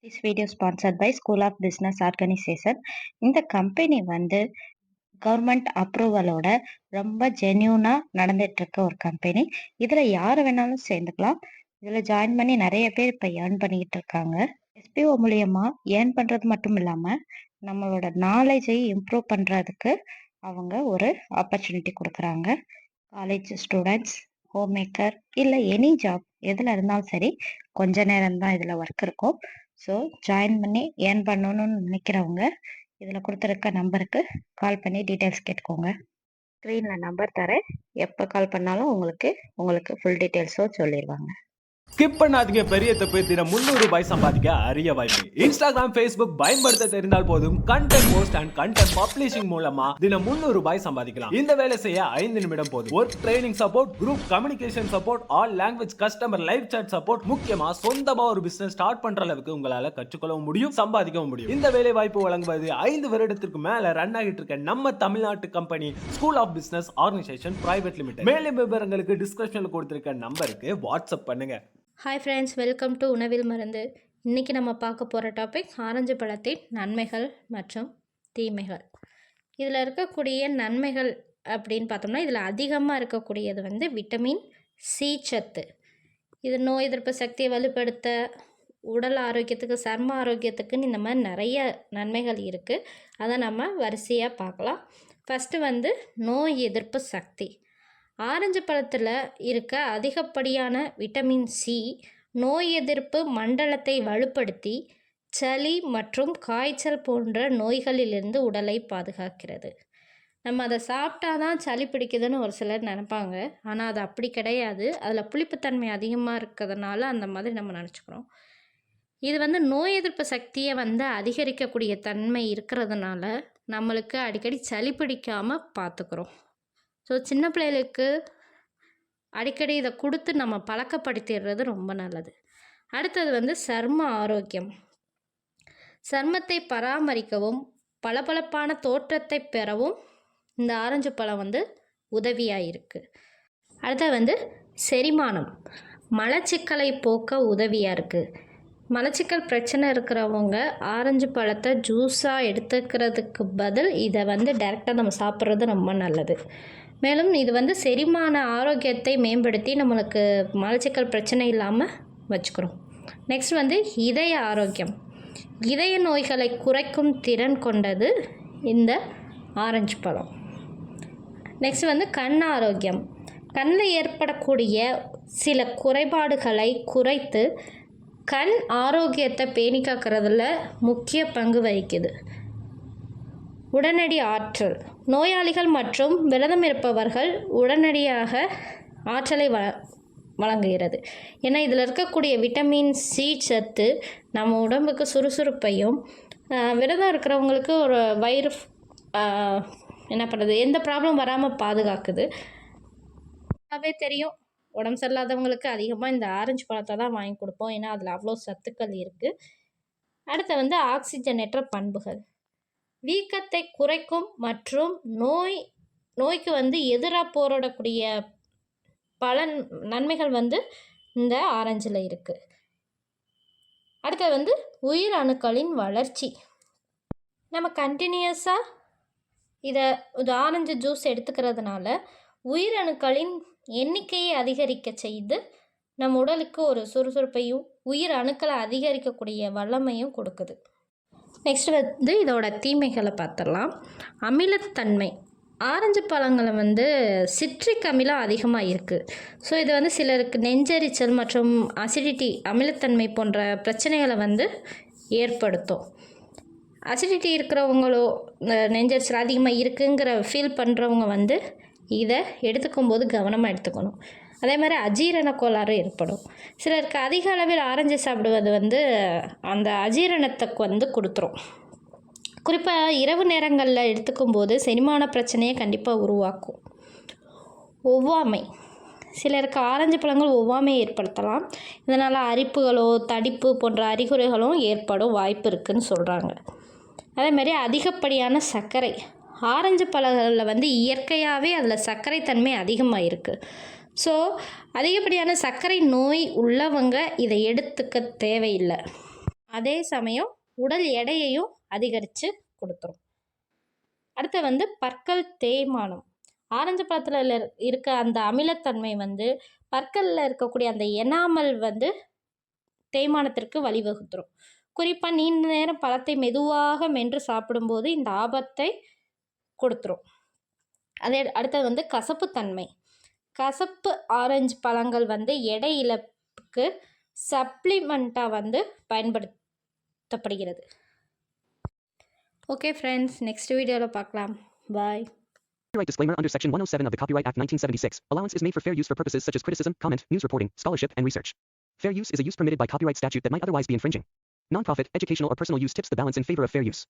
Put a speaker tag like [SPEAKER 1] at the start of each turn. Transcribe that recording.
[SPEAKER 1] This video sponsored by School of Business Organization. இந்த company வந்து government அப்ரூவலோட ரொம்ப ஜென்யூனா நடந்துட்டு இருக்க ஒரு கம்பெனி. இதுல யாரு வேணாலும் சேர்ந்துக்கலாம். இதுல ஜாயின் பண்ணி நிறைய பேர் இப்ப ஏர்ன் பண்ணிக்கிட்டு இருக்காங்க. எஸ்பிஓ மூலியமா ஏர்ன் பண்றது மட்டும் இல்லாம நம்மளோட நாலேஜை இம்ப்ரூவ் பண்றதுக்கு அவங்க ஒரு ஆப்பர்ச்சுனிட்டி கொடுக்குறாங்க. காலேஜ் ஸ்டூடெண்ட்ஸ், ஹோம் மேக்கர் இல்லை எனி ஜாப் எதில் இருந்தாலும் சரி, கொஞ்ச நேரம் தான் இதில் ஒர்க் இருக்கும். ஸோ ஜாயின் பண்ணி ஏர்ன் பண்ணணும்னு நினைக்கிறவங்க இதில் கொடுத்துருக்க நம்பருக்கு கால் பண்ணி டீட்டெயில்ஸ் கேட்டுக்கோங்க. ஸ்க்ரீனில் நம்பர் தரேன், எப்போ கால் பண்ணாலும் உங்களுக்கு ஃபுல் டீட்டெயில்ஸும் சொல்லிடுவாங்க.
[SPEAKER 2] ஸ்கிப் பண்ணாதீங்க, பெரிய தப்பு. தினம் 300 ரூபாய் சம்பாதிக்க அரிய வாய்ப்பு. இன்ஸ்டாகிராம், ஃபேஸ்புக் பயன்படுத்த தெரிந்தால் போதும். Content post and content publishing மூலமா தினம் 300 ரூபாய் சம்பாதிக்கலாம். இந்த வேலை செய்ய 5 நிமிடம் போதும். Work training support, group communication support, all language customer live chat support, முக்கியமா சொந்தமா ஒரு பிசினஸ் ஸ்டார்ட் பண்ற அளவுக்கு உங்களால கற்றுக்கொள்ளவும் முடியும், சம்பாதிக்கவும் முடியும். இந்த வேலை வாய்ப்பு வழங்குவது 5 வருடத்திற்கு மேல ரன் ஆகிட்டு இருக்க நம்ம தமிழ்நாட்டு company school of business organisation private limited. மேலும் விவரங்களுக்கு டிஸ்கிரிப்ஷன்ல கொடுத்திருக்க நம்பருக்கு வாட்ஸ்அப் பண்ணுங்க.
[SPEAKER 3] ஹாய் ஃப்ரெண்ட்ஸ், வெல்கம் டு உணவில் மருந்து. இன்றைக்கி நம்ம பார்க்க போகிற டாபிக் ஆரஞ்சு பழத்தின் நன்மைகள் மற்றும் தீமைகள். இதில் இருக்கக்கூடிய நன்மைகள் அப்படின்னு பார்த்தோம்னா, இதில் அதிகமாக இருக்கக்கூடியது வந்து விட்டமின் சி சத்து. இது நோய் எதிர்ப்பு சக்தியை வலுப்படுத்த, உடல் ஆரோக்கியத்துக்கு, சர்ம ஆரோக்கியத்துக்குன்னு இந்த மாதிரி நிறைய நன்மைகள் இருக்குது. அதை நம்ம வரிசையாக பார்க்கலாம். ஃபஸ்ட்டு வந்து நோய் எதிர்ப்பு சக்தி. ஆரஞ்சு பழத்தில் இருக்க அதிகப்படியான விட்டமின் சி நோய் எதிர்ப்பு மண்டலத்தை வலுப்படுத்தி சளி மற்றும் காய்ச்சல் போன்ற நோய்களிலிருந்து உடலை பாதுகாக்கிறது. நம்ம அதை சாப்பிட்டா தான் சளி பிடிக்குதுன்னு ஒரு சிலர் நினைப்பாங்க. ஆனால் அது அப்படி கிடையாது. அதில் புளிப்புத்தன்மை அதிகமாக இருக்கிறதுனால அந்த மாதிரி நம்ம நினச்சிக்கிறோம். இது வந்து நோய் எதிர்ப்பு சக்தியை வந்து அதிகரிக்கக்கூடிய தன்மை இருக்கிறதுனால நம்மளுக்கு அடிக்கடி சளி பிடிக்காமல் பார்த்துக்கிறோம். ஸோ சின்ன பிள்ளைகளுக்கு அடிக்கடி இதை கொடுத்து நம்ம பழக்கப்படுத்திடுறது ரொம்ப நல்லது. அடுத்தது வந்து சர்ம ஆரோக்கியம். சர்மத்தை பராமரிக்கவும் பளபளப்பான தோற்றத்தை பெறவும் இந்த ஆரஞ்சு பழம் வந்து உதவியாக இருக்குது. அடுத்தது வந்து செரிமானம். மலச்சிக்கலை போக்க உதவியாக இருக்குது. மலச்சிக்கல் பிரச்சனை இருக்கிறவங்க ஆரஞ்சு பழத்தை ஜூஸாக எடுத்துக்கிறதுக்கு பதில் இதை வந்து டைரெக்டாக நம்ம சாப்பிட்றது ரொம்ப நல்லது. மேலும் இது வந்து செரிமான ஆரோக்கியத்தை மேம்படுத்தி நம்மளுக்கு மலச்சிக்கல் பிரச்சனை இல்லாமல் வச்சுக்கிறோம். நெக்ஸ்ட் வந்து இதய ஆரோக்கியம். இதய நோய்களை குறைக்கும் திறன் கொண்டது இந்த ஆரஞ்சு பழம். நெக்ஸ்ட் வந்து கண் ஆரோக்கியம். கண்ணில் ஏற்படக்கூடிய சில குறைபாடுகளை குறைத்து கண் ஆரோக்கியத்தை பேணி காக்கிறதுல முக்கிய பங்கு வகிக்குது. உடனடி ஆற்றல். நோயாளிகள் மற்றும் விரதம் இருப்பவர்கள் உடனடியாக ஆற்றலை வழங்குகிறது. ஏன்னா இதில் இருக்கக்கூடிய விட்டமின் சி சத்து நம்ம உடம்புக்கு சுறுசுறுப்பையும், விரதம் இருக்கிறவங்களுக்கு ஒரு வயிறு என்ன பண்ணுறது, எந்த ப்ராப்ளம் வராமல் பாதுகாக்குது. அவே தெரியும், உடம்பு சரியில்லாதவங்களுக்கு அதிகமாக இந்த ஆரஞ்சு பழத்தை தான் வாங்கி கொடுப்போம். ஏன்னா அதில் அவ்வளோ சத்துக்கள் இருக்குது. அடுத்து வந்து ஆக்சிஜனேற்ற பண்புகள். வீக்கத்தை குறைக்கும் மற்றும் நோய்க்கு வந்து எதிராக போராடக்கூடிய பல நன்மைகள் வந்து இந்த ஆரஞ்சில் இருக்குது. அடுத்தது வந்து உயிர் அணுக்களின் வளர்ச்சி. நம்ம கண்டினியூஸாக இது ஆரஞ்சு ஜூஸ் எடுத்துக்கிறதுனால உயிரணுக்களின் எண்ணிக்கையை அதிகரிக்க செய்து நம்ம உடலுக்கு ஒரு சுறுசுறுப்பையும் உயிர் அணுக்களை அதிகரிக்கக்கூடிய வல்லமையும் கொடுக்குது. நெக்ஸ்ட் வந்து இதோட தீமைகளை பார்த்துடலாம். அமிலத்தன்மை. ஆரஞ்சு பழங்களை வந்து சிட்ரிக் அமிலம் அதிகமாக இருக்குது. ஸோ இது வந்து சிலருக்கு நெஞ்செரிச்சல் மற்றும் அசிடிட்டி, அமிலத்தன்மை போன்ற பிரச்சனைகளை வந்து ஏற்படுத்தும். அசிடிட்டி இருக்கிறவங்களோ, நெஞ்செரிச்சல் அதிகமாக இருக்குங்கிற ஃபீல் பண்ணுறவங்க வந்து இதை எடுத்துக்கும்போது கவனமாக எடுத்துக்கணும். அதே மாதிரி அஜீரண கோளாறு ஏற்படும். சிலருக்கு அதிக அளவில் ஆரஞ்சு சாப்பிடுவது வந்து அந்த அஜீரணத்துக்கு வந்து கொடுத்துரும். குறிப்பாக இரவு நேரங்களில் எடுத்துக்கும்போது செரிமான பிரச்சனையை கண்டிப்பாக உருவாக்கும். ஒவ்வாமை. சிலருக்கு ஆரஞ்சு பழங்கள் ஒவ்வாமையை ஏற்படுத்தலாம். இதனால் அரிப்புகளோ தடிப்பு போன்ற அறிகுறிகளும் ஏற்படும் வாய்ப்பு இருக்குதுன்னு சொல்கிறாங்க. அதேமாதிரி அதிகப்படியான சர்க்கரை. ஆரஞ்சு பழங்களில் வந்து இயற்கையாகவே அதில் சர்க்கரை தன்மை அதிகமாக இருக்குது. ஸோ அதிகப்படியான சர்க்கரை நோய் உள்ளவங்க இதை எடுத்துக்க தேவையில்லை. அதே சமயம் உடல் எடையையும் அதிகரித்து கொடுத்துரும். அடுத்து வந்து பற்கள் தேய்மானம். ஆரஞ்சு பழத்தில் இருக்க அந்த அமிலத்தன்மை வந்து பற்களில் இருக்கக்கூடிய அந்த எனாமல் வந்து தேய்மானத்திற்கு வழிவகுத்துரும். குறிப்பாக நீண்ட நேரம் பழத்தை மெதுவாக மென்று சாப்பிடும்போது இந்த ஆபத்தை கொடுத்துரும். அடுத்தது வந்து கசப்புத்தன்மை. கசப்பு ஆரஞ்சு பழங்கள் வந்து எடை இழப்புக்கு சப்ளிமெண்ட்டாக வந்து பயன்படுத்தப்படுகிறது. ஓகே ஃப்ரெண்ட்ஸ், நெக்ஸ்ட் வீடியோவில் பார்க்கலாம். பாய்.
[SPEAKER 4] Copyright disclaimer under Section 107 of the Copyright Act 1976. Allowance is made for fair use for purposes such as criticism, comment, news reporting, scholarship, and research. Fair use is a use permitted by copyright statute that might otherwise be infringing. Non-profit, educational, or personal use tips the balance in favor of fair use.